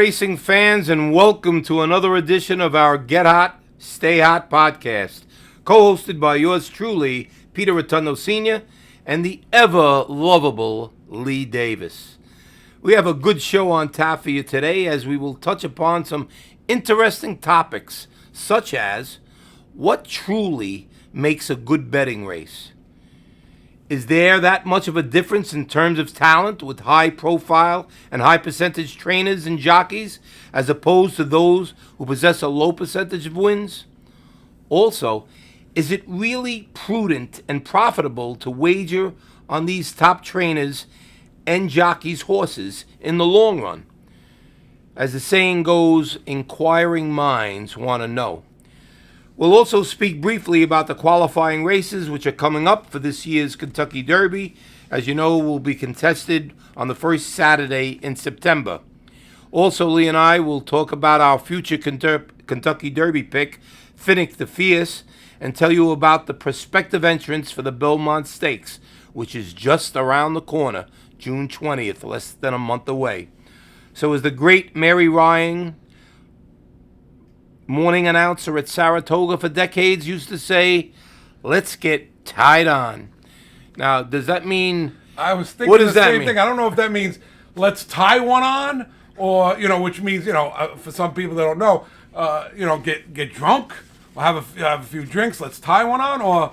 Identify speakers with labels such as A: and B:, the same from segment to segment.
A: racing fans, and welcome to another edition of our Get Hot, Stay Hot podcast, co-hosted by yours truly, Peter Rotundo Sr., and the ever-lovable Lee Davis. We have a good show on tap for you today, as we will touch upon some interesting topics, such as what truly makes a good betting race. Is there that much of a difference in terms of talent with high profile and high percentage trainers and jockeys as opposed to those who possess a low percentage of wins? Also, is it really prudent and profitable to wager on these top trainers and jockeys' horses in the long run? As the saying goes, inquiring minds want to know. We'll also speak briefly about the qualifying races which are coming up for this year's Kentucky Derby. As you know, will be contested on the first Saturday in September. Also, Lee and I will talk about our future Kentucky Derby pick, Finnick the Fierce, and tell you about the prospective entrance for the Belmont Stakes, which is just around the corner, June 20th, less than a month away. So as the great Mary Ryan, morning announcer at Saratoga for decades, used to say, let's get tied on. Now, does that mean...
B: I was thinking the same thing. I don't know if that means let's tie one on, or, which means, for some people that don't know, get drunk, or have a few drinks, let's tie one on, or...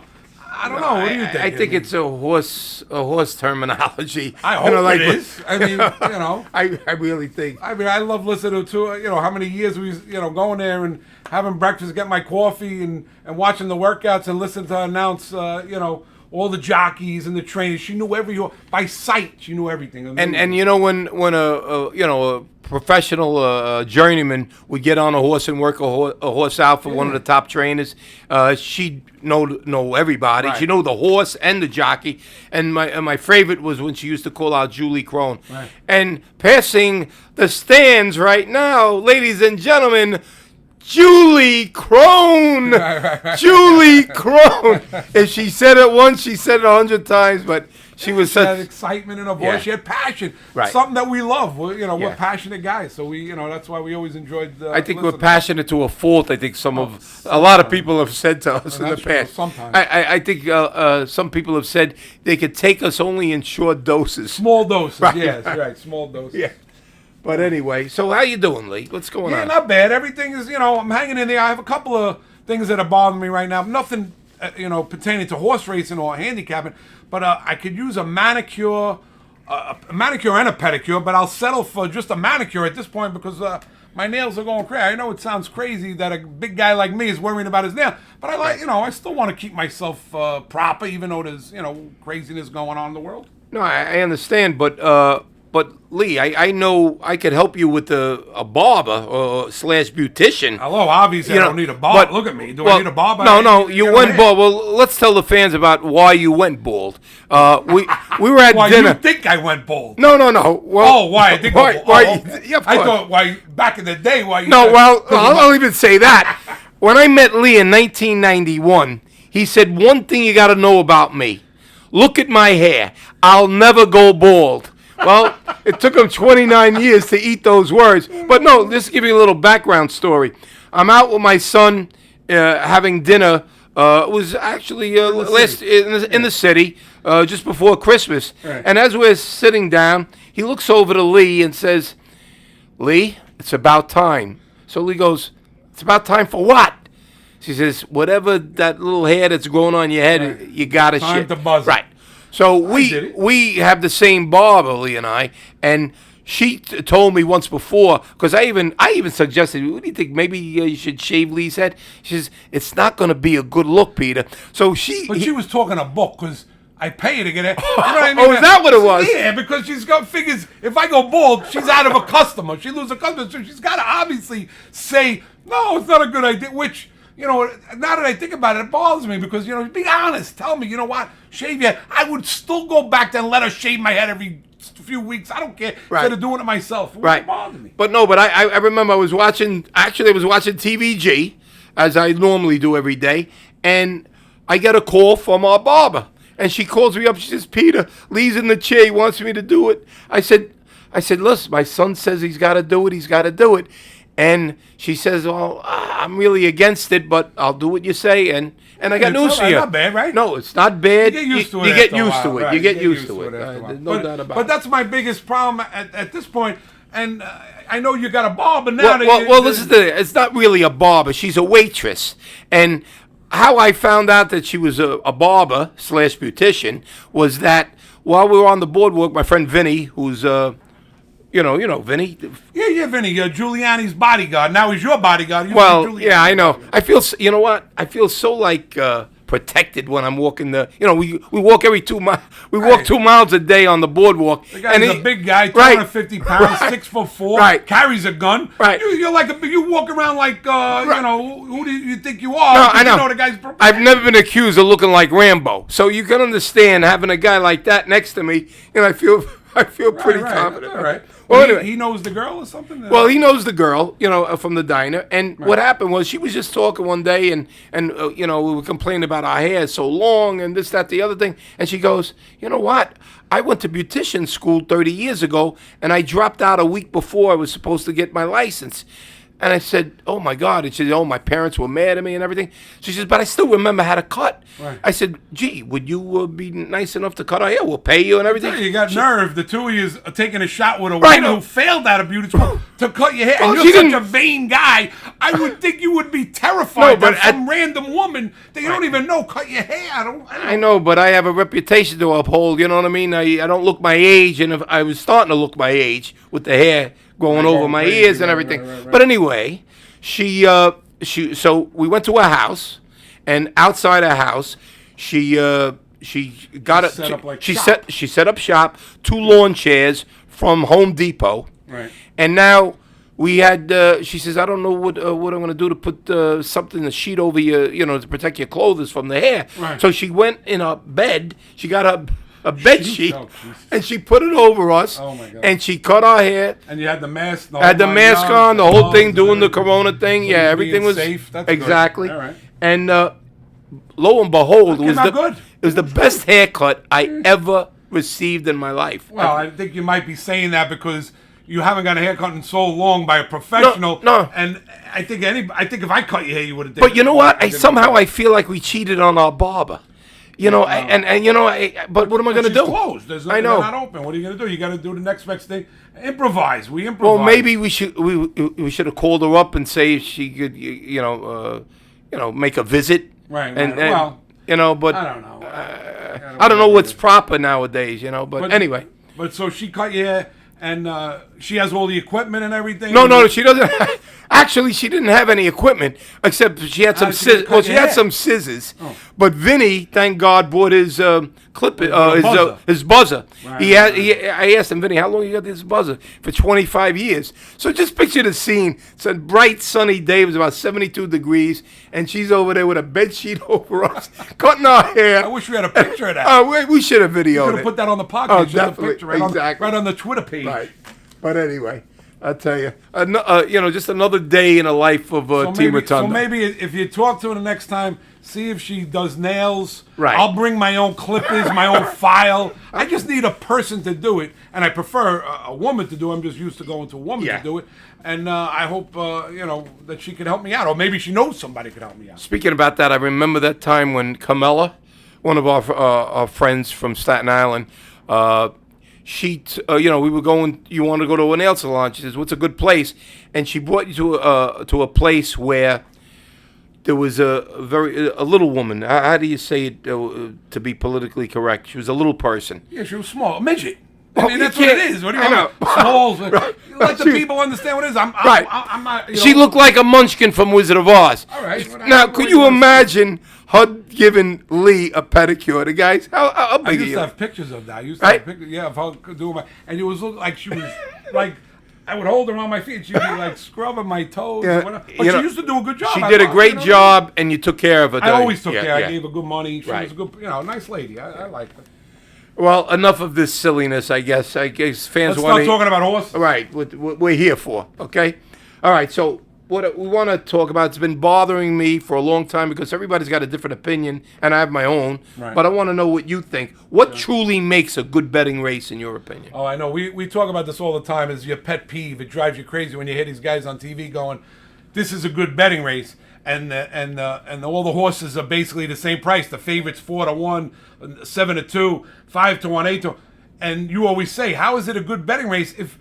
B: I don't know. What do you think?
A: I think it's a horse terminology.
B: I hope it is. I mean,
A: I really think.
B: I mean, I love listening to how many years we going there and having breakfast, getting my coffee, and watching the workouts and listening to her announce all the jockeys and the trainers. She knew by sight. She knew everything.
A: And when a professional journeyman would get on a horse and work a horse out for one of the top trainers, she'd know everybody.
B: Right.
A: She know the horse and the jockey. And my favorite was when she used to call out Julie Crone.
B: Right.
A: And passing the stands right now, ladies and gentlemen, Julie Crone.
B: Right.
A: Julie Crone. If she said it once, she said it 100 times, but she was
B: she
A: such...
B: had excitement in her voice.
A: Yeah.
B: She had passion.
A: Right.
B: Something that we love. We're
A: Yeah.
B: passionate guys. So that's why we always enjoyed
A: I think we're
B: listening.
A: passionate to a fault. I think a lot of people have said to us in the
B: that's true,
A: past.
B: sometimes.
A: I think some people have said they could take us only in short doses.
B: Small doses.
A: Right.
B: Yes, right. Small doses.
A: Yeah. But anyway, so how you doing, Lee? What's going
B: Yeah,
A: on?
B: not bad. Everything is, I'm hanging in there. I have a couple of things that are bothering me right now. Nothing, pertaining to horse racing or handicapping. But I could use a manicure and a pedicure. But I'll settle for just a manicure at this point because my nails are going crazy. I know it sounds crazy that a big guy like me is worrying about his nails. But I still want to keep myself proper, even though there's, craziness going on in the world.
A: No, I understand, but Lee, I know I could help you with a barber or / beautician.
B: Hello, obviously I don't need a barber. Look at me. Do I need a barber?
A: No, you went bald. Well, let's tell the fans about why you went bald. We were at
B: why
A: dinner.
B: You think I went bald?
A: No. Well,
B: why I think
A: why?
B: okay.
A: Yeah, of
B: I
A: course.
B: thought why back in the day why you
A: No,
B: said,
A: well, I'll even say that. When I met Lee in 1991, he said, one thing you got to know about me. Look at my hair. I'll never go bald. Well, it took him 29 years to eat those words. But no, just to give you a little background story. I'm out with my son having dinner. It was actually in the city just before Christmas.
B: Right.
A: And as we're sitting down, he looks over to Lee and says, Lee, it's about time. So Lee goes, it's about time for what? She says, whatever that little hair that's growing on your head,
B: Right.
A: you got to
B: Time
A: shit.
B: to buzz it.
A: Right. So we have the same barber, Lee and I, and she told me once before, because I even suggested, what do you think, maybe you should shave Lee's head? She says, it's not going to be a good look, Peter. So she
B: was talking a book because I pay her to get it. You know what I mean?
A: Oh, is that what it was?
B: Yeah, because she's got figures. If I go bald, she's out of a customer. She loses a customer, so she's got to obviously say, no, it's not a good idea. Which, now that I think about it, it bothers me because, be honest. Tell me, you know what? Shave your head. I would still go back there and let her shave my head every few weeks. I don't care.
A: Right.
B: Instead of doing it myself. It
A: right.
B: bother me.
A: But I remember I was watching TVG, as I normally do every day, and I get a call from our barber. And she calls me up. She says, Peter, Lee's in the chair. He wants me to do it. I said, I said, listen, my son says he's got to do it. He's got to do it. And she says, well, I'm really against it, but I'll do what you say. And I got news for you.
B: It's not bad, right?
A: No, it's not bad.
B: You get used to it.
A: You get
B: after a
A: used
B: while,
A: to it.
B: right.
A: You get used
B: to
A: to it.
B: after a while.
A: There's no doubt about
B: But
A: it.
B: that's my biggest problem at this point. And I know you got a barber now.
A: Well, this is it's not really a barber. She's a waitress. And how I found out that she was a barber / beautician was that while we were on the boardwalk, my friend Vinny, who's you know Vinny.
B: Yeah, Vinny, Giuliani's bodyguard. Now he's your bodyguard.
A: Well, yeah, I know. I feel, you know what? I feel so like protected when I'm walking we walk every 2 miles. We walk 2 miles a day on the boardwalk.
B: The guy's a big guy, 250 pounds, 6'4",
A: right.
B: carries a gun.
A: Right.
B: You're like you walk around like who do you think you are?
A: No, I know.
B: You know the guy's prepared.
A: I've never been accused of looking like Rambo, so you can understand having a guy like that next to me. I feel pretty confident.
B: All right.
A: Well,
B: Well,
A: anyway.
B: he knows the girl or something?
A: Well, he knows the girl, from the diner. And what happened was she was just talking one day, and we were complaining about our hair so long and this, that, the other thing. And she goes, you know what? I went to beautician school 30 years ago, and I dropped out a week before I was supposed to get my license. And I said, oh, my God. And she said, oh, my parents were mad at me and everything. She says, but I still remember how to cut.
B: Right.
A: I said, gee, would you be nice enough to cut our hair? We'll pay you and everything.
B: You got nerve. The two of you is taking a shot with a
A: Right,
B: woman who failed out of beauty school to cut your hair.
A: Well,
B: And
A: she
B: you're such
A: didn't-
B: a vain guy. I would think you would be terrified
A: but
B: that some random woman that you don't even know cut your hair.
A: I know, but I have a reputation to uphold, you know what I mean? I don't look my age, and if I was starting to look my age with the hair going over my
B: crazy,
A: ears and
B: right,
A: everything.
B: right.
A: But anyway, so we went to her house, and outside her house, she got a
B: set up like
A: she
B: shop.
A: set up shop, 2 lawn chairs from Home Depot.
B: Right.
A: And now we had, she says, I don't know what I'm going to do to put a sheet over your, to protect your clothes from the hair.
B: Right.
A: So she went in her bed. She got a bed sheet,
B: Oh, Jesus.
A: and she put it over us.
B: Oh, my God.
A: And she cut our hair.
B: And you had the mask.
A: Had the mask on, the whole thing, doing the corona thing.
B: So
A: Yeah,
B: you're
A: everything
B: being
A: was
B: safe. That's
A: exactly.
B: good. All right.
A: And lo and behold,
B: Came out good.
A: it was the best haircut I ever received in my life.
B: Well, I think you might be saying that because you haven't got a haircut in so long by a professional.
A: No.
B: And I think if I cut your hair, you would have.
A: But you know what? I feel like we cheated on our barber. But what am I going to do?
B: Closed. They're
A: I know.
B: not open. What are you going to do? You got to do the next best thing. Improvise. We improvise.
A: Well, maybe we should have called her up and say if she could, make a visit.
B: Right.
A: And
B: well,
A: but
B: I don't know.
A: I don't know what's proper nowadays. But anyway.
B: But so she cut your hair, and she has all the equipment and everything.
A: No, she doesn't. Actually, she didn't have any equipment except she had some
B: she didn't
A: scissors.
B: cut
A: Well, she
B: your
A: had
B: hair.
A: some scissors, but Vinny, thank God, bought his
B: buzzer.
A: his buzzer.
B: Right.
A: I asked him, Vinny, how long you got this buzzer? For 25 years. So just picture the scene. It's a bright, sunny day. It was about 72 degrees, and she's over there with a bed sheet over us, cutting our hair.
B: I wish we had a picture of that.
A: We should have
B: Could
A: videoed
B: have
A: it.
B: put that on the podcast.
A: Oh,
B: Just a
A: definitely.
B: picture right
A: Exactly.
B: on the Twitter page.
A: Right. But anyway, I'll tell you, just another day in the life of Team Rotundo.
B: So maybe if you talk to her the next time, see if she does nails.
A: Right.
B: I'll bring my own clippers, my own file. I just need a person to do it, and I prefer a woman to do it. I'm just used to going to a woman
A: Yeah.
B: to do it, and I hope that she can help me out, or maybe she knows somebody could help me out.
A: Speaking about that, I remember that time when Camilla, one of our friends from Staten Island, we were going. You want to go to a nail salon? She says, "What's a good place?" And she brought you to a place where there was a little woman. How do you say it to be politically correct? She was a little person.
B: Yeah, she was small, a midget. I
A: Well,
B: mean,
A: you
B: that's what it
A: can't-
B: is. What do you
A: I
B: want?
A: know.
B: Smalls.
A: Right.
B: Let the
A: She-
B: people understand what it is. I'm
A: Right.
B: I'm not.
A: She looked like a munchkin from Wizard of Oz.
B: All right.
A: Now, could you imagine her giving Lee a pedicure? The guys, how
B: I
A: big are
B: used
A: you?
B: to have pictures of that. I used to
A: Right?
B: have pictures, yeah, of her doing my, and it was look like she was like, I would hold her on my feet. She'd be like scrubbing my toes.
A: Yeah,
B: And whatever. But
A: you
B: she
A: know,
B: used to do a good job.
A: She
B: I
A: did a
B: loved,
A: great
B: you know?
A: job, and you took care of her.
B: I always took care.
A: Yeah.
B: I gave her good money. She
A: Right.
B: was a good, nice lady. I liked her.
A: Well, enough of this silliness, I guess. I guess fans
B: Let's
A: want
B: start talking about horses.
A: Right, what we're here for, okay? All right, so what we want to talk about, it's been bothering me for a long time because everybody's got a different opinion, and I have my own.
B: Right.
A: But I want to know what you think. What truly makes a good betting race, in your opinion?
B: Oh, I know. We talk about this all the time. It's your pet peeve. It drives you crazy when you hear these guys on TV going, "This is a good betting race," and all the horses are basically the same price. The favorites 4-1, 7-2, 5-1, 8-1, and you always say, "How is it a good betting race if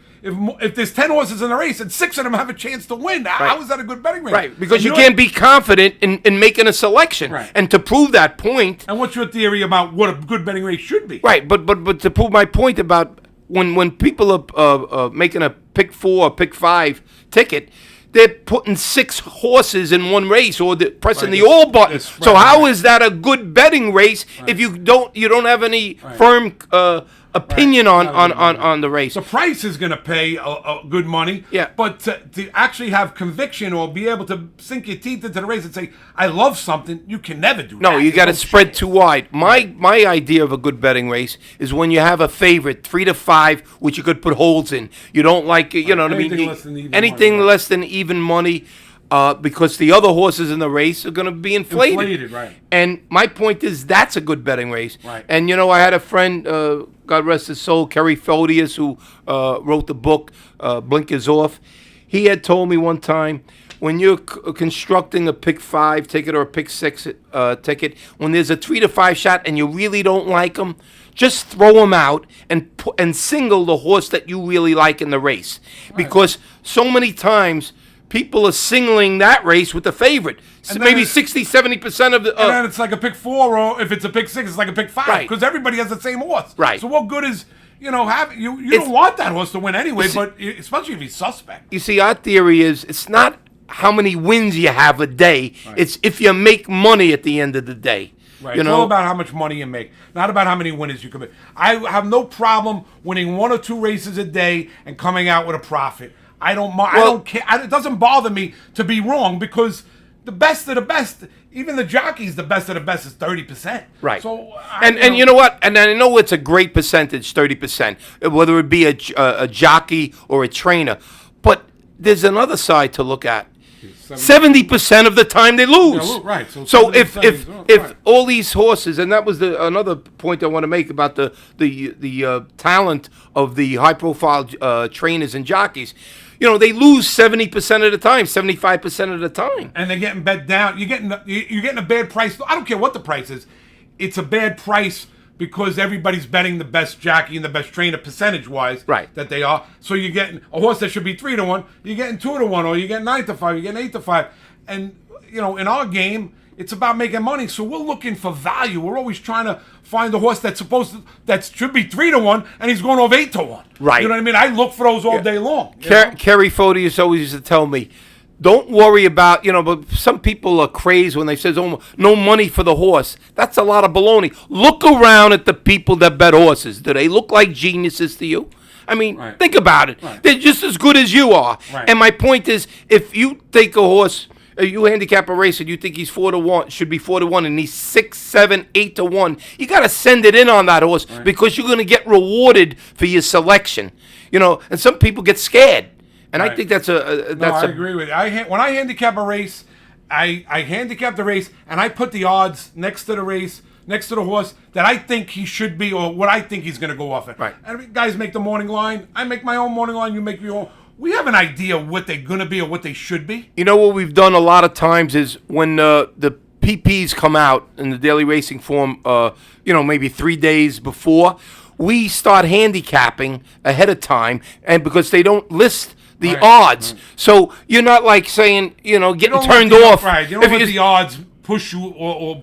B: there's 10 horses in the race and 6 of them have a chance to win? How is that a good betting race?"
A: Right, because you can't be confident in making a selection.
B: Right.
A: And to prove that point...
B: And what's your theory about what a good betting race should be?
A: Right, but to prove my point about when people are making a pick 4 or pick 5 ticket, they're putting 6 horses in one race, or they're pressing the all button. So how is that a good betting race if you don't have any firm opinion on the race?
B: The price is going to pay a good money.
A: Yeah.
B: But to actually have conviction or be able to sink your teeth into the race and say, "I love something," you can never do that.
A: No, you got to spread too wide. My idea of a good betting race is when you have a favorite 3 to 5, which you could put holes in. You don't like, you know what I mean? Anything less than even money. Because the other horses in the race are going to be inflated.
B: Right.
A: And my point is that's a good betting race.
B: Right.
A: And, I had a friend, God rest his soul, Kerry Photius, who wrote the book, Blinkers Off. He had told me one time, when you're constructing a pick 5 ticket or a pick 6 ticket, when there's a 3 to 5 shot and you really don't like them, just throw them out and single the horse that you really like in the race. Right. Because so many times... people are singling that race with the favorite. So maybe 60-70% of the...
B: and then it's like a pick 4, or if it's a pick 6, it's like a pick 5.
A: Right.
B: Because everybody has the same horse.
A: Right.
B: So what good is, you don't want that horse to win anyway, but especially if he's suspect.
A: You see, our theory is it's not how many wins you have a day. Right. It's if you make money at the end of the day.
B: Right. It's all about how much money you make, not about how many winners you can make. I have no problem winning 1 or 2 races a day and coming out with a profit. I don't care. It doesn't bother me to be wrong, because the best of the best, even the jockeys, the best of the best is 30%.
A: Right.
B: So
A: and you know what? And I know it's a great percentage, 30%, whether it be a jockey or a trainer. But there's another side to look at. 70% of the time they lose.
B: Yeah, right.
A: So if all these horses, and that was another point I want to make about the talent of the high profile trainers and jockeys. They lose 70% of the time, 75% of the time,
B: and they're getting bet down. You're getting a bad price. I don't care what the price is. It's a bad price because everybody's betting the best jockey and the best trainer percentage-wise.
A: Right.
B: That they are. So you're getting a horse that should be 3-1. You're getting 2-1, or you're getting 9-5. You're getting 8-5. And in our game, it's about making money. So we're looking for value. We're always trying to find the horse that should be 3-1, and he's going off 8-1.
A: Right.
B: You know what I mean? I look for those all day long.
A: Kerry Photius always used to tell me, don't worry about, but some people are crazed when they say, "Oh, no money for the horse." That's a lot of baloney. Look around at the people that bet horses. Do they look like geniuses to you? I mean, think about it. Right. They're just as good as you are. Right. And my point is, if you take a horse, you handicap a race and you think he's 4-1, should be 4-1, and he's 6, 7, 8-1, you got to send it in on that horse, because you're going to get rewarded for your selection. And some people get scared. And I think that's I
B: agree with you. When I handicap a race, I handicap the race, and I put the odds next to the race, next to the horse that I think he should be, or what I think he's going to go off at.
A: Right.
B: And guys make the morning line. I make my own morning line. You make your own. We have an idea of what they're going to be or what they should be.
A: What we've done a lot of times is when the PPs come out in the daily racing form, maybe 3 days before, we start handicapping ahead of time, and because they don't list the odds. Right. So you're not like saying, getting turned off.
B: Right. You don't let the odds push you or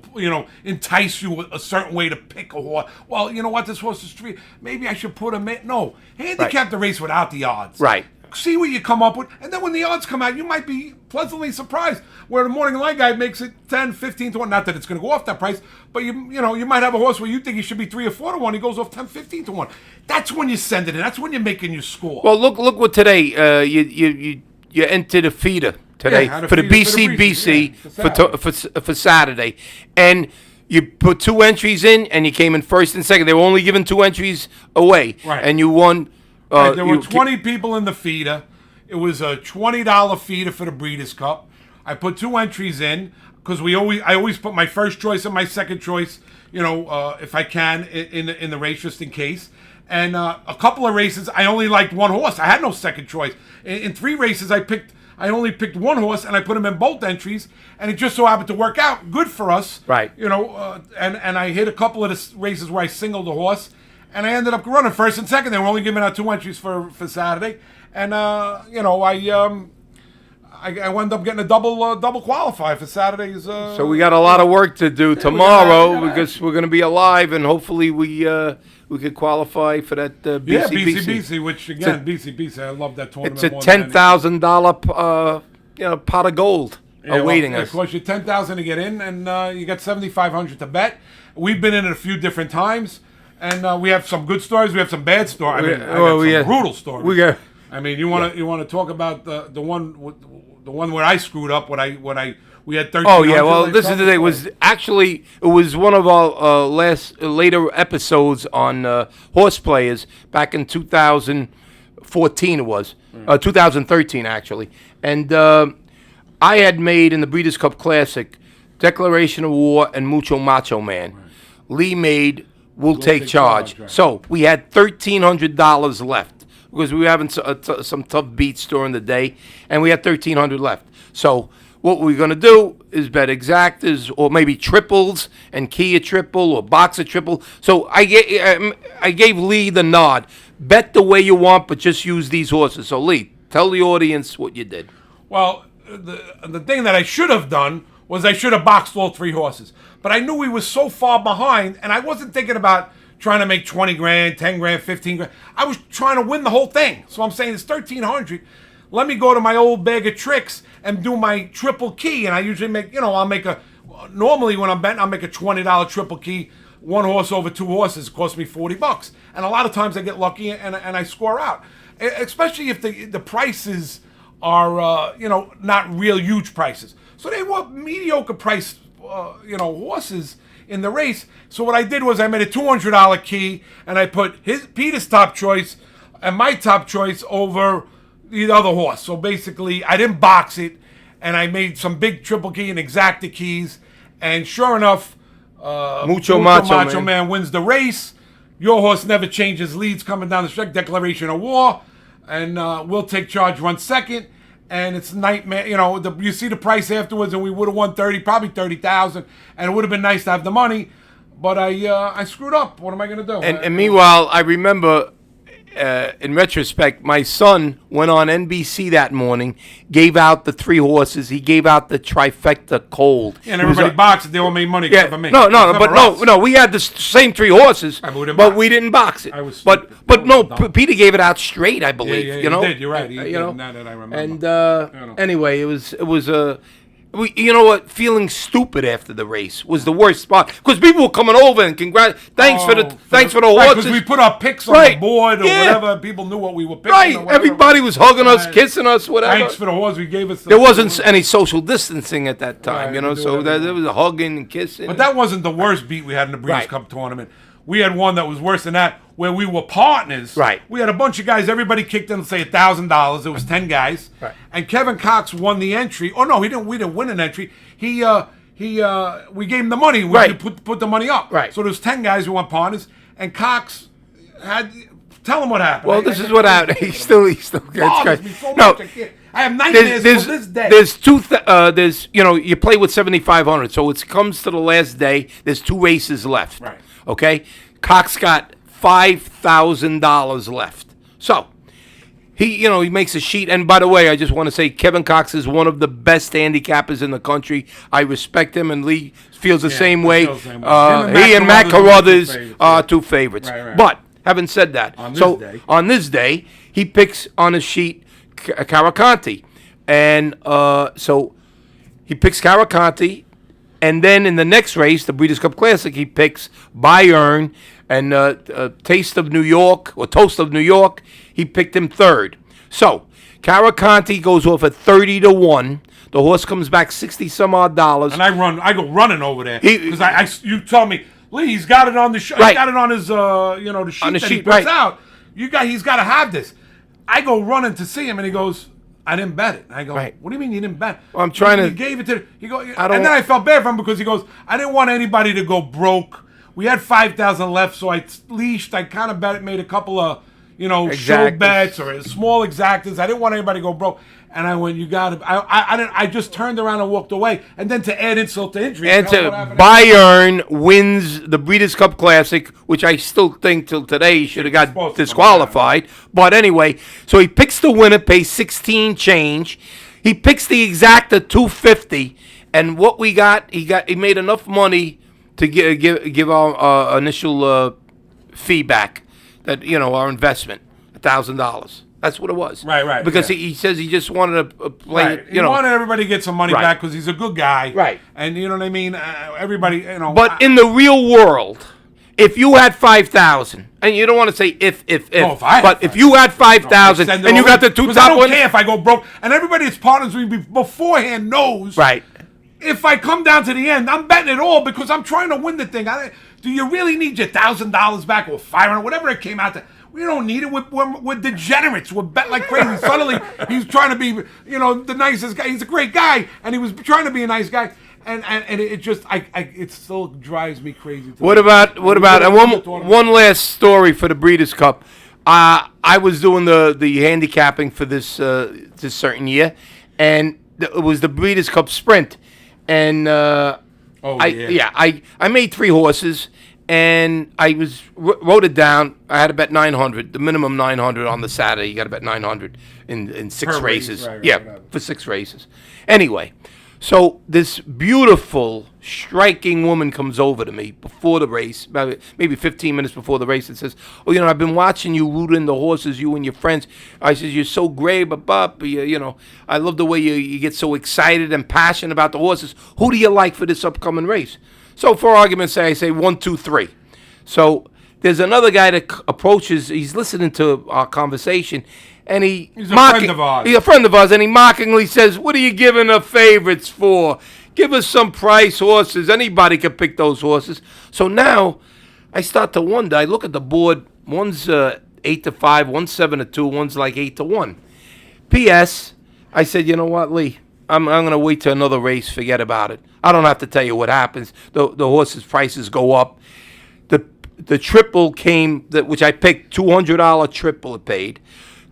B: entice you a certain way to pick a horse. Well, you know what? This horse is 3. Maybe I should put him in. No. Handicap the race without the odds.
A: Right.
B: See what you come up with. And then when the odds come out, you might be pleasantly surprised. Where the morning line guy makes it 10, 15-1. Not that it's going to go off that price, but you might have a horse where you think he should be 3 or 4-1. He goes off 10, 15-1. That's when you send it in. That's when you're making your score.
A: Well, look what today you entered a feeder today for the BCBC for Saturday, and you put 2 entries in, and you came in first and second. They were only given 2 entries away, and you won.
B: There were 20 people in the feeder. It was a $20 feeder for the Breeders' Cup. I put 2 entries in because I always put my first choice and my second choice, if I can, in the race just in case. And a couple of races, I only liked one horse. I had no second choice. In 3 races, I only picked one horse, and I put him in both entries, and it just so happened to work out good for us.
A: Right.
B: And I hit a couple of the races where I singled the horse, and I ended up running first and second. They were only giving out 2 entries for Saturday, and I wound up getting a double qualify for Saturday's.
A: So we got a lot of work to do tomorrow because we're going to be alive, and hopefully we could qualify for that BCBC.
B: Which again, BCBC, I love that tournament.
A: It's a $10,000 pot of gold awaiting us.
B: It costs you $10,000 to get in, and you got $7,500 to bet. We've been in it a few different times, and we have some good stories. We have some bad stories. I mean, some brutal stories. You want to talk about the one where I screwed up when we had 13.
A: Oh yeah, well this is the thing. It was one of our later episodes on horse players back in 2014. It was 2013 actually, and I had made in the Breeders' Cup Classic Declaration of War and Mucho Macho Man. Right. Lee made We'll Take Charge. Right. So we had $1,300 left because we were having some tough beats during the day, and we had $1,300 left. So what we're going to do is bet exactas or maybe triples and key a triple or box a triple. So I gave Lee the nod. Bet the way you want, but just use these horses. So Lee, tell the audience what you did.
B: Well, the thing that I should have done was I should have boxed all 3 horses. But I knew we was so far behind, and I wasn't thinking about trying to make 20 grand, 10 grand, 15 grand. I was trying to win the whole thing. So I'm saying it's 1,300. Let me go to my old bag of tricks and do my triple key. And I usually make, normally when I'm betting, I'll make a $20 triple key, 1 horse over 2 horses. It costs me $40. And a lot of times I get lucky and I score out. Especially if the prices are, not real huge prices. So they were mediocre price, horses in the race. So what I did was I made a $200 key, and I put Peter's top choice and my top choice over the other horse. So basically, I didn't box it, and I made some big triple key and exacta keys. And sure enough,
A: Mucho Macho
B: Man wins the race. Your horse never changes leads coming down the stretch. Declaration of War, and We'll Take Charge runs second. And it's nightmare. You see the price afterwards, and we would have won probably 30,000, and it would have been nice to have the money. But I screwed up. What am I going to do?
A: And meanwhile, I remember, in retrospect, my son went on NBC that morning, gave out the 3 horses. He gave out the trifecta cold.
B: And everybody boxed it. They all made money except for me.
A: No. We had the same 3 horses, but we didn't box it. Peter gave it out straight, I believe.
B: Yeah, he did. You're right. He did. Now that I remember.
A: And anyway, it was a. Feeling stupid after the race was the worst spot because people were coming over and thanks for the horses.
B: Because we put our picks on the board or whatever. People knew what we were picking.
A: Right, everybody was hugging us, kissing us, whatever.
B: Thanks for the horse we gave us.
A: There wasn't any social distancing at that time, so there was a hugging and kissing.
B: But that wasn't the worst beat we had in the Breeders' Cup tournament. We had one that was worse than that, where we were partners.
A: Right.
B: We had a bunch of guys. Everybody kicked in, say $1,000. It was 10 guys.
A: Right.
B: And Kevin Cox won the entry. Oh no, we didn't win an entry. We gave him the money. We put the money up.
A: Right.
B: So there's 10 guys who won partners, and Cox had. Tell him what happened.
A: Well, this is what happened. He still gets
B: so no. I have nightmares till this day.
A: There's you play with 7,500, so it comes to the last day. There's 2 races left.
B: Right.
A: Okay, Cox got $5,000 left. So he makes a sheet. And by the way, I just want to say Kevin Cox is one of the best handicappers in the country. I respect him, and Lee feels the same way. He and Matt Carruthers are 2 favorites.
B: Right.
A: But having said that, on this day, he picks on his sheet Caracanti, and so he picks Caracanti. And then in the next race, the Breeders' Cup Classic, he picks Bayern and Toast of New York. He picked him 3rd. So Caracanti goes off at 30-1. The horse comes back 60 some odd dollars.
B: And I go running over there because you told me, Lee, he's got it on the show. Right. He's got it on his the sheet that he puts out. He's got to have this. I go running to see him, and he goes, I didn't bet it. And I go,
A: Right.
B: what do you mean you didn't bet?
A: Well, I'm trying
B: He
A: to-
B: gave it to. He go, and
A: I don't-
B: then I felt bad for him because he goes, I didn't want anybody to go broke. We had 5,000 left, so I leashed. I kind of made a couple of, show
A: Exactas.
B: bets or small exactas. I didn't want anybody to go broke. And I went, you got it. I just turned around and walked away. And then to add insult to injury,
A: And
B: you know
A: to
B: what happened?
A: Bayern wins the Breeders' Cup Classic, which I still think till today he should have got
B: supposed to come
A: disqualified. But anyway, so he picks the winner, pays 16 change. He picks the exacta 250, and what we got, he made enough money to give our initial feedback, that our investment, $1,000. That's what it was.
B: Right,
A: Because
B: yeah.
A: he says he just wanted to play
B: Right.
A: it,
B: He wanted everybody to get some money
A: Right.
B: back because he's a good guy.
A: Right.
B: And you know what I mean? Everybody,
A: But in the real world, if you had 5,000, and you don't want to say if
B: if I had
A: but if you had 5,000
B: send it
A: and you
B: over,
A: got the two
B: 'cause
A: top
B: I don't
A: winners,
B: care if I go broke. And everybody that's partners with me beforehand knows.
A: right?
B: If I come down to the end, I'm betting it all because I'm trying to win the thing. Do you really need your $1,000 back or $500, whatever it came out to? We don't need it. We're degenerates. We're bet like crazy. Suddenly, he's trying to be, the nicest guy. He's a great guy, and he was trying to be a nice guy. And it just, it still drives me crazy.
A: What about and one last story for the Breeders' Cup? I was doing the handicapping for this certain year, and it was the Breeders' Cup Sprint, and I made 3 horses. And I wrote it down. I had to bet 900, the minimum 900 on the Saturday. You got to bet 900 in 6
B: Per race,
A: races.
B: right,
A: Yeah,
B: whatever.
A: for 6 races. Anyway, so this beautiful, striking woman comes over to me before the race, maybe 15 minutes before the race, and says, "Oh, I've been watching you rooting the horses, you and your friends." I says, "You're so great, but I love the way you get so excited and passionate about the horses. Who do you like for this upcoming race?" So for argument's sake, I say 1, 2, 3. So there's another guy that approaches. He's listening to our conversation, and he's
B: a friend of ours.
A: He's a friend of ours, and he mockingly says, "What are you giving the favorites for? Give us some price horses. Anybody can pick those horses." So now I start to wonder. I look at the board. One's 8-5, one's 7-2, one's like 8-1. P.S. I said, you know what, Lee? I'm going to wait till another race. Forget about it. I don't have to tell you what happens. The horses' prices go up. The triple came, which I picked, $200 triple it paid.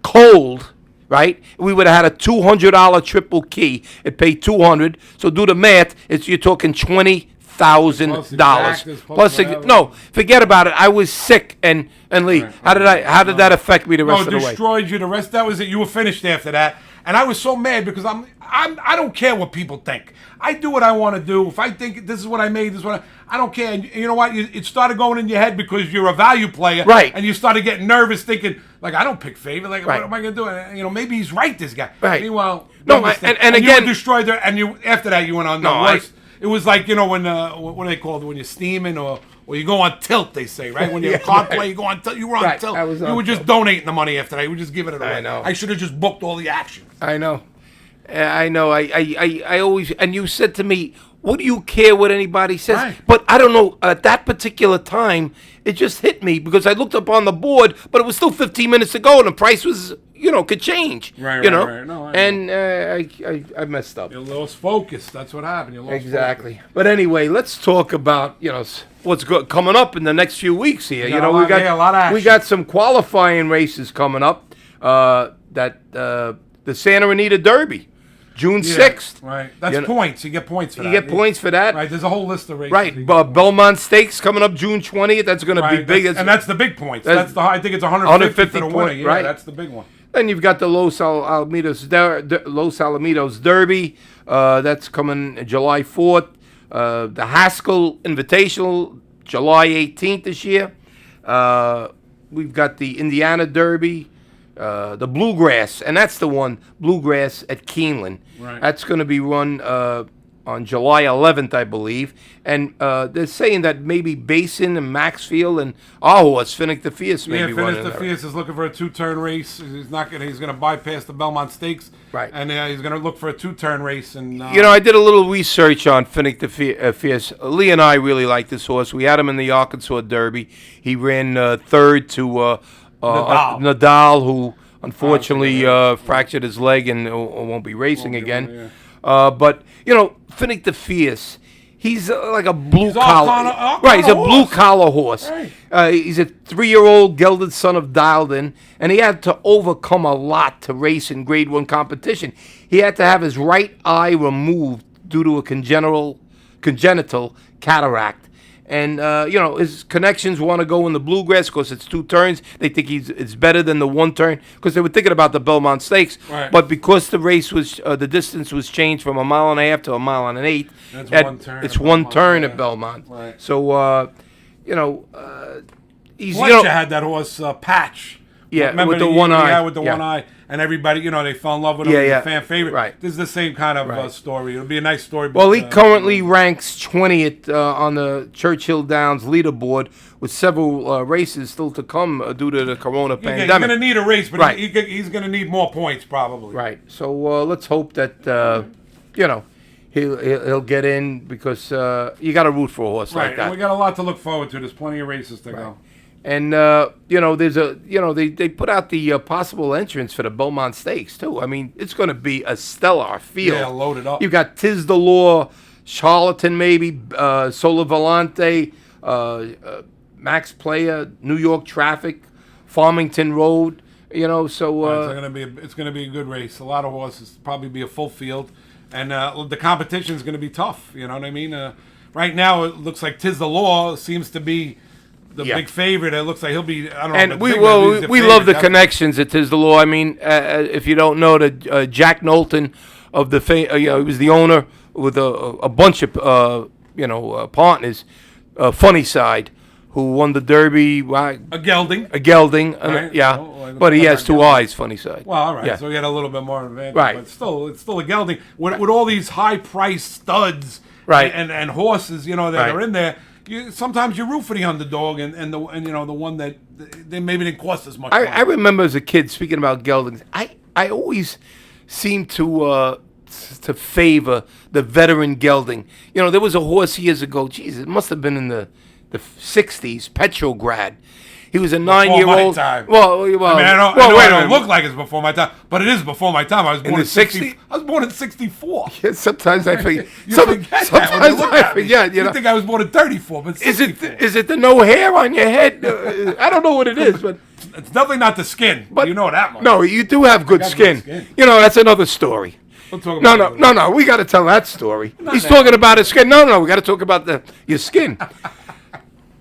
A: Cold, right? We would have had a $200 triple key. It paid $200. So do the math. You're talking $20,000. Plus, no, forget about it. I was sick, and Lee, how did that affect me the rest of the way?
B: Destroyed you. The rest, that was it. You were finished after that. And I was so mad because I don't care what people think. I do what I want to do. If I think this is what I made, this is what I don't care. And you know what? It started going in your head because you're a value player,
A: right?
B: And you started getting nervous, thinking like, I don't pick favorite. Like,
A: right.
B: What am I going to do? And, maybe he's right. This guy.
A: Right.
B: Meanwhile,
A: no. And again,
B: you were destroyed there. And you after that you went on the worst. It was like when what do they call it when you're steaming or you go on tilt, they say, right? When you're a card player, you go on tilt. You were on tilt. You were just donating the money after that. You were just giving it away.
A: I know.
B: I should have just booked all the action.
A: I know. I always, and you said to me, what do you care what anybody says?
B: Right.
A: But I don't know, at that particular time, it just hit me because I looked up on the board, but it was still 15 minutes to go and the price was, could change.
B: Right. No,
A: I messed up.
B: You lost focus. That's what happened. You lost
A: Exactly.
B: focus.
A: But anyway, let's talk about, what's coming up in the next few weeks here.
B: We got a lot of action.
A: We got some qualifying races coming up. The Santa Anita Derby. June 6th.
B: Right. That's points. You get points for that.
A: You get points for that.
B: Right. There's a whole list of races.
A: Right. Belmont Stakes coming up June 20th. That's going to be big.
B: And that's the big points. I think it's 150 for the winner. Yeah,
A: right.
B: That's the big one.
A: Then you've got the Los Alamitos Derby. That's coming July 4th. The Haskell Invitational, July 18th this year. We've got the Indiana Derby. The Bluegrass, and that's the one, Bluegrass at Keeneland.
B: Right.
A: That's going to be run on July 11th, I believe. And they're saying that maybe Basin and Maxfield and our horse, Finnick the Fierce, maybe
B: Finnick
A: running
B: the
A: there.
B: Fierce is looking for a 2-turn race. He's going to bypass the Belmont Stakes.
A: Right.
B: And he's going to look for a 2-turn race. And
A: I did a little research on Finnick the Fierce. Lee and I really like this horse. We had him in the Arkansas Derby. He ran third to Nadal, who unfortunately fractured his leg and won't be racing again.
B: Yeah.
A: But Finnick the Fierce, he's like a blue collar,
B: O'Connor
A: right? He's a
B: horse.
A: blue collar horse.
B: Right.
A: He's a 3-year-old gelded son of Dildon, and he had to overcome a lot to race in Grade 1 competition. He had to have his right eye removed due to a congenital cataract. And, his connections want to go in the bluegrass because it's 2 turns. They think it's better than the 1 turn because they were thinking about the Belmont Stakes.
B: Right.
A: But because the race was, the distance was changed from 1.5 miles to 1.1 miles,
B: That's 1 turn.
A: it's 1 turn at
B: yeah.
A: Belmont.
B: Right.
A: So, he's,
B: Fletcher had that horse Patch.
A: Yeah,
B: Remember
A: with the one eye.
B: Yeah, with the
A: Yeah.
B: one eye. And everybody, they fell in love with him.
A: Yeah,
B: He was
A: yeah.
B: a fan favorite.
A: Right.
B: This is the same kind of story. It'll be a nice story.
A: Well, he currently ranks 20th on the Churchill Downs leaderboard with several races still to come due to the corona pandemic.
B: He's going to need a race, but
A: Right.
B: he's going to need more points probably.
A: Right. So let's hope that, he'll get in because you got to root for a horse
B: Right.
A: like that.
B: And we got a lot to look forward to. There's plenty of races to go.
A: And there's they put out the possible entrance for the Belmont Stakes too. I mean, it's going to be a stellar field.
B: Yeah, loaded up.
A: You got Tiz the Law, Charlatan maybe, Sola Volante, Max Player, New York Traffic, Farmington Road. So
B: it's going to be a good race. A lot of horses. Probably be a full field, and the competition is going to be tough. You know what I mean? Right now, it looks like Tiz the Law seems to be the big favorite. It looks like he'll be. I don't know.
A: And we love the connections at Tiz the Law. I mean, if you don't know, the Jack Knowlton of the he was the owner with a bunch of partners. Funny Side, who won the Derby.
B: A gelding.
A: Right. Yeah. But he has 2 eyes. Funny Side.
B: Well, all right.
A: Yeah.
B: So he had a little bit more advantage.
A: Right.
B: But still, it's still a gelding with all these high-priced studs.
A: Right.
B: And horses, that
A: Right.
B: are in there. Sometimes you root for the underdog and the one that they maybe didn't cost as much.
A: I remember as a kid, speaking about geldings, I always seemed to favor the veteran gelding. There was a horse years ago. Geez, it must have been in the 60s. Petrograd. He was a 9-year-old. Well,
B: I mean, I don't look like it's before my time, but it is before my time. I was born in
A: 60s.
B: I was born in 64.
A: Yeah, sometimes I forget.
B: You forget that when you look at me.
A: forget.
B: You think I was born in 34, but 64.
A: Is it the no hair on your head? I don't know what it is, but
B: It's definitely not the skin. But you know that much.
A: no, you do have good
B: got
A: skin.
B: good skin.
A: That's another story.
B: We'll talk about
A: No. We got to tell that story. He's
B: now.
A: talking about his skin. No. We got to talk about your skin.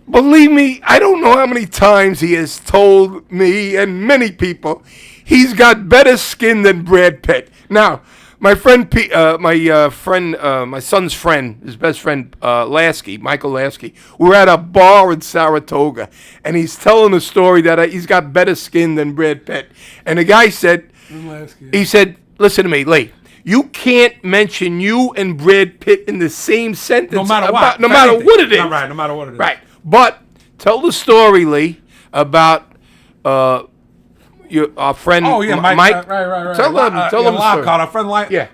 A: Believe me, I don't know how many times he has told me and many people he's got better skin than Brad Pitt. Now, my friend, my son's friend, his best friend, Michael Lasky, we're at a bar in Saratoga, and he's telling a story that he's got better skin than Brad Pitt. And the guy said, listen to me, Lee. You can't mention you and Brad Pitt in the same sentence.
B: No matter what.
A: No matter what it is.
B: Right, no matter what it is.
A: Right. But tell the story, Lee, about our friend
B: Mike. Right.
A: Tell them the story.
B: Lockhart, our friend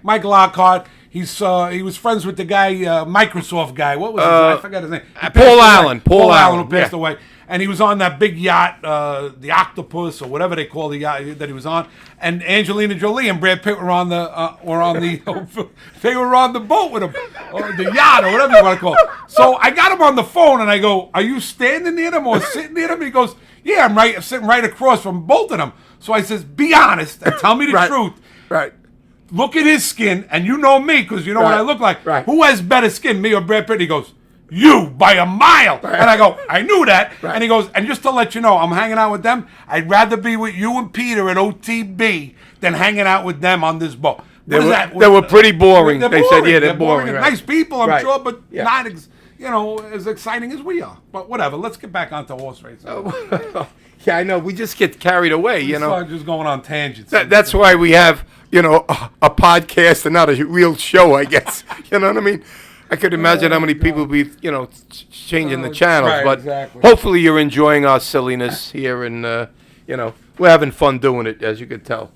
B: Mike Lockhart. He was friends with the guy, Microsoft guy. What was his name? I forgot his name.
A: Paul Allen.
B: Paul Allen, who passed away. And he was on that big yacht, the Octopus or whatever they call the yacht that he was on. And Angelina Jolie and Brad Pitt were on the they were on the boat with him, or the yacht or whatever you want to call it. So I got him on the phone and I go, "Are you standing near them or sitting near them?" He goes, "Yeah, I'm sitting right across from both of them." So I says, "Be honest and tell me the truth."
A: Right.
B: Look at his skin, and you know me because you know what I look like.
A: Right.
B: Who has better skin, me or Brad Pitt? He goes, "You, by a mile."
A: Right.
B: And I go, "I knew that."
A: Right.
B: And he goes, "And just to let you know, I'm hanging out with them. I'd rather be with you and Peter at OTB than hanging out with them on this boat."
A: They were pretty boring.
B: They're
A: They
B: boring.
A: said, they're boring. Right.
B: Nice people, I'm
A: Right.
B: sure, but
A: Yeah.
B: not as exciting as we are. But whatever, let's get back onto horse racing.
A: Yeah, I know. We just get carried away,
B: We start just going on tangents.
A: That's why we have, a podcast and not a real show, I guess. You know what I mean? I could imagine how many people be, changing the channels.
B: right,
A: but
B: exactly.
A: hopefully you're enjoying our silliness here, and we're having fun doing it, as you can tell.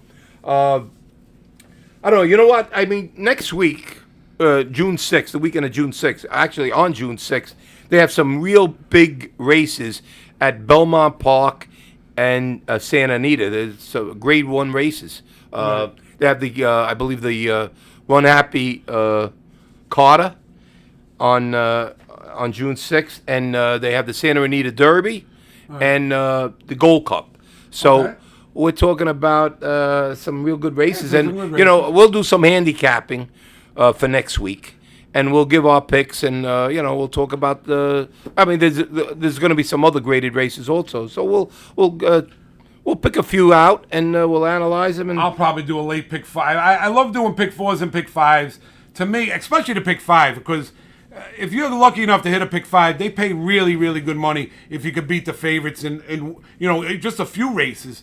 A: I don't know. You know what? I mean, next week, June 6th, the weekend of June 6th, actually on June 6th, they have some real big races at Belmont Park and Santa Anita. There's Grade 1 races. They have I believe the Run Happy Carter on June 6th, and they have the Santa Anita Derby and the Gold Cup. So.
B: Okay.
A: We're talking about some real good races, and
B: some good
A: you know we'll do some handicapping for next week, and we'll give our picks, and you know we'll talk about the. I mean, there's going to be some other graded races also, so we'll pick a few out and we'll analyze them. And
B: I'll probably do a late pick 5. I love doing pick 4s and pick 5s. To me, especially to pick 5, because if you're lucky enough to hit a pick 5, they pay really, really good money if you could beat the favorites in you know just a few races.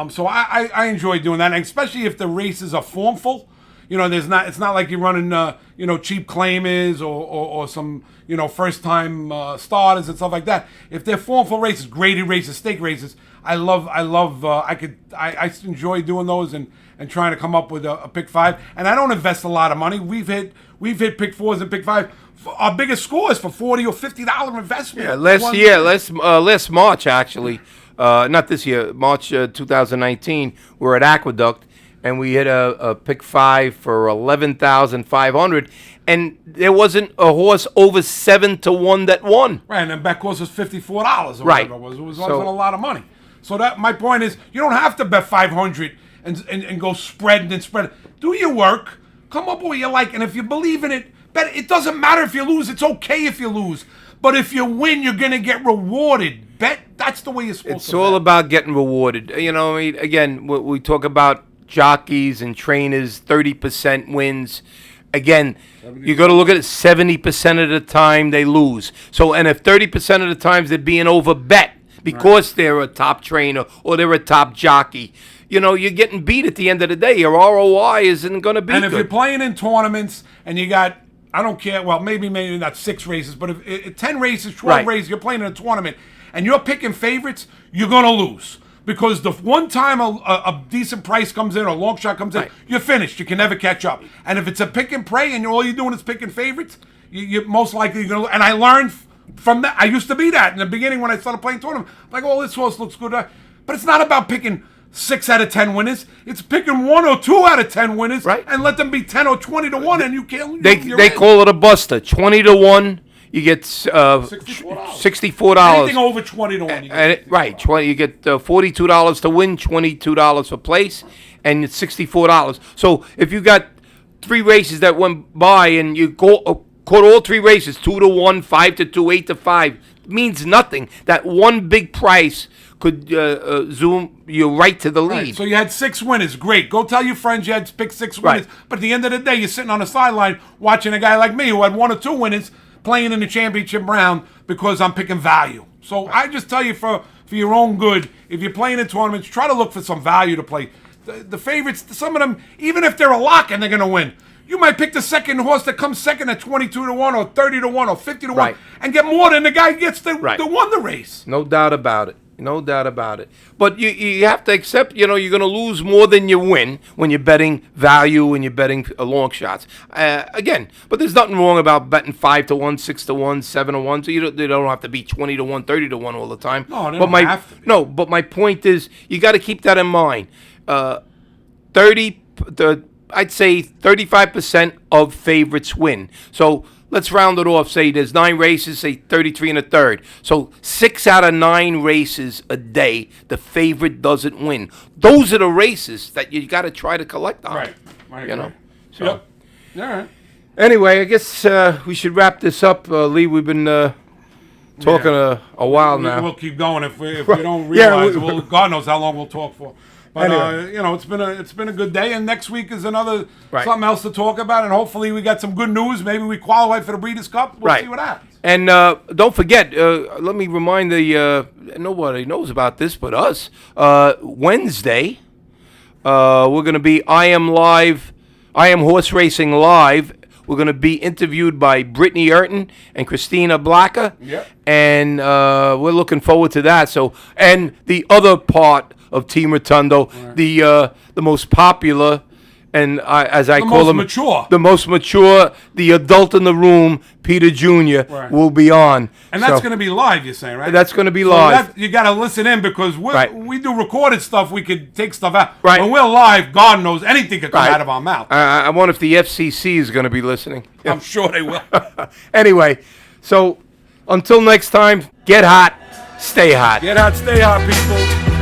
B: So I enjoy doing that, and especially if the races are formful. You know, it's not like you're running you know, cheap claimers or some, you know, first time starters and stuff like that. If they're formful races, graded races, stake races, I enjoy doing those and trying to come up with a pick 5. And I don't invest a lot of money. We've hit pick 4s and pick 5. Our biggest scores for $40 or $50 investment.
A: Yeah, last March actually. Not this year, March 2019, we're at Aqueduct, and we hit a pick 5 for 11,500, and there wasn't a horse over 7-1 that won.
B: Right, and then bet course was $54 or
A: Right.
B: whatever it was. It wasn't a lot of money. So that my point is, you don't have to bet 500 and go spread and then spread. Do your work, come up with what you like, and if you believe in it, bet. It doesn't matter if you lose. It's okay if you lose, but if you win, you're gonna get rewarded. Bet. That's the way you're supposed to.
A: It's all about getting rewarded. You know, I mean, again, we talk about jockeys and trainers, 30% wins. Again, you got to look at it. 70% of the time they lose. So, and if 30% of the times they're being overbet because they're a top trainer or they're a top jockey, you know, you're getting beat at the end of the day. Your ROI isn't going to be
B: And
A: good.
B: if you're playing in tournaments and you got, I don't care, well, maybe not 6 races, but if 10 races, 12 races, you're playing in a tournament and you're picking favorites, you're going to lose. Because the one time a decent price comes in or a long shot comes in, you're finished. You can never catch up. And if it's a pick and pray and all you're doing is picking favorites, you're most likely going to. And I learned from that. I used to be that in the beginning when I started playing tournament. Like, oh, this horse looks good. But it's not about picking 6 out of 10 winners. It's picking 1 or 2 out of 10 winners and let them be 10 or 20-1, and you can't.
A: They call it a buster. 20-1. You get $64.
B: Anything over 20-1.
A: You get $42 to win, $22 for place, and it's $64. So if you got 3 races that went by and you caught all 3 races, 2-1, 5-2, 8-5, means nothing. That one big price could zoom you right to the lead.
B: Right. So you had 6 winners. Great. Go tell your friends you had picked 6 winners. But at the end of the day, you're sitting on the sideline watching a guy like me who had 1 or 2 winners playing in the championship round because I'm picking value. So I just tell you for your own good, if you're playing in tournaments, try to look for some value to play. The favorites, some of them, even if they're a lock and they're going to win, you might pick the second horse that comes second at 22-1 or 30-1 or 50-1 and get more than the guy gets that won the race.
A: No doubt about it. No doubt about it. But you have to accept, you know, you're going to lose more than you win when you're betting value and you're betting long shots. Again, but there's nothing wrong about betting 5-1, 6-1, 7-1. So you don't have to be 20-1, 30-1 all the time.
B: No, they don't have to be.
A: No, but my point is, you got to keep that in mind. I'd say 35% of favorites win. So let's round it off. Say there's 9 races, say 33 1/3. So 6 out of 9 races a day, the favorite doesn't win. Those are the races that you got to try to collect on.
B: Right.
A: You know. So.
B: Yep. All right.
A: Anyway, I guess we should wrap this up, Lee. We've been talking a while now.
B: We'll keep going if we don't realize. God knows how long we'll talk for. But
A: anyway.
B: you know, it's been a good day, and next week is another something else to talk about, and hopefully we got some good news. Maybe we qualify for the Breeders' Cup. We'll see what happens.
A: And don't forget, let me remind nobody knows about this but us. Wednesday, we're going to be I Am Horse Racing Live. We're going to be interviewed by Brittany Urton and Christina Blacker.
B: Yep.
A: And we're looking forward to that. So, and the other part of Team Rotundo, the most popular and as I
B: The
A: call
B: most
A: him,
B: mature.
A: the most mature, the adult in the room, Peter Jr.
B: Right.
A: will be on.
B: And that's going to be live, you're saying, right?
A: That's going to be
B: So
A: live.
B: you got to listen in because we do recorded stuff. We could take stuff out.
A: Right.
B: When we're live, God knows anything could come out of our mouth.
A: I wonder if the FCC is going to be listening.
B: I'm sure they will.
A: Anyway, so until next time, get hot, stay hot.
B: Get out, stay hot, people.